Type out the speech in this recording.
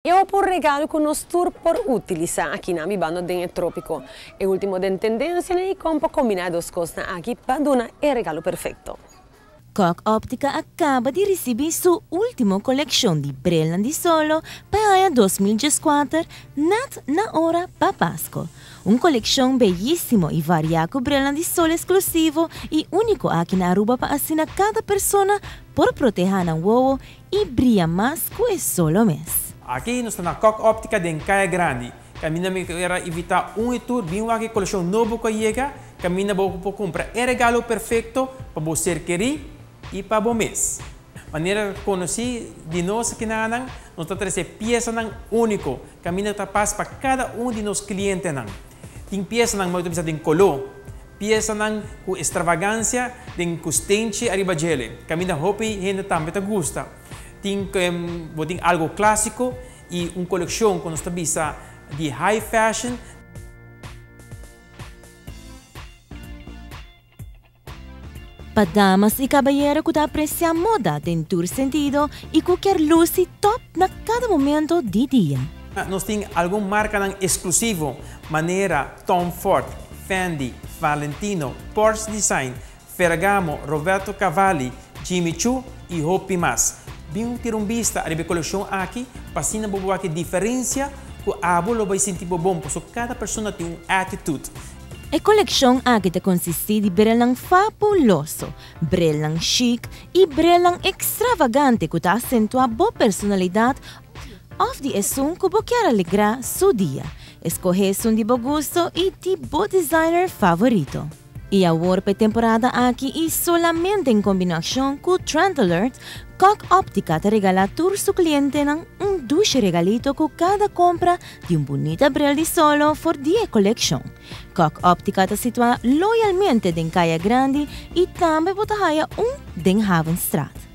Eu por regalo com nós tour por utilizar aqui na Bando den trópico. E último den tendência e compa combinados costa aqui para dar o regalo perfeito. Coq Optica acaba de receber sua última coleção de brilhantes de solo para 2024, na hora para Páscoa. Uma coleção belíssima e variada brilhante de solo exclusivo e único aqui na Aruba para assinar cada pessoa por proteger o ovo e brilhar mais que o solo mês. Aqui nós estamos na Coq Optica de Caia Grande. Camina me quer evitar tour, bem uma coleção nova que chega, camina para comprar o regalo perfeito para você querer e para o mês. Maneira conhecida de nós aqui na Anang, nós trazemos peças único, camina tapaz para cada de nossos clientes. Tem peças que tem color, peças com extravagância, tem custente arriba gele. Camina hopi gente também te gusta. Tem algo clássico e uma coleção que nós temos de high fashion. Para damas e caballeros que apreciam moda em todo sentido e que quer luz top na cada momento do dia. Nós temos alguma marca exclusiva, maneira Tom Ford, Fendi, Valentino, Porsche Design, Ferragamo, Roberto Cavalli, Jimmy Choo e Hopi Mas. Bem ter vista a coleção aqui, para assim boa que diferença que a abuelo vai sentir bom, porque cada pessoa tem uma attitude. A coleção aqui consiste de brilhante fabuloso, brilhante chic e brilhante extravagante que acentua a boa personalidade ou de som que quer alegrar seu dia. Escolhe um de bom gosto e de bom designer favorito. E a warpa temporada aqui é solamente em combinação com o Trend Alert, Coq Optica te regala a todos os clientes um dulce regalito com cada compra de bonita brilho de solo for dia coleção. Coq Optica te situa loyalmente em Caia Grande e também bota em Havenstraat.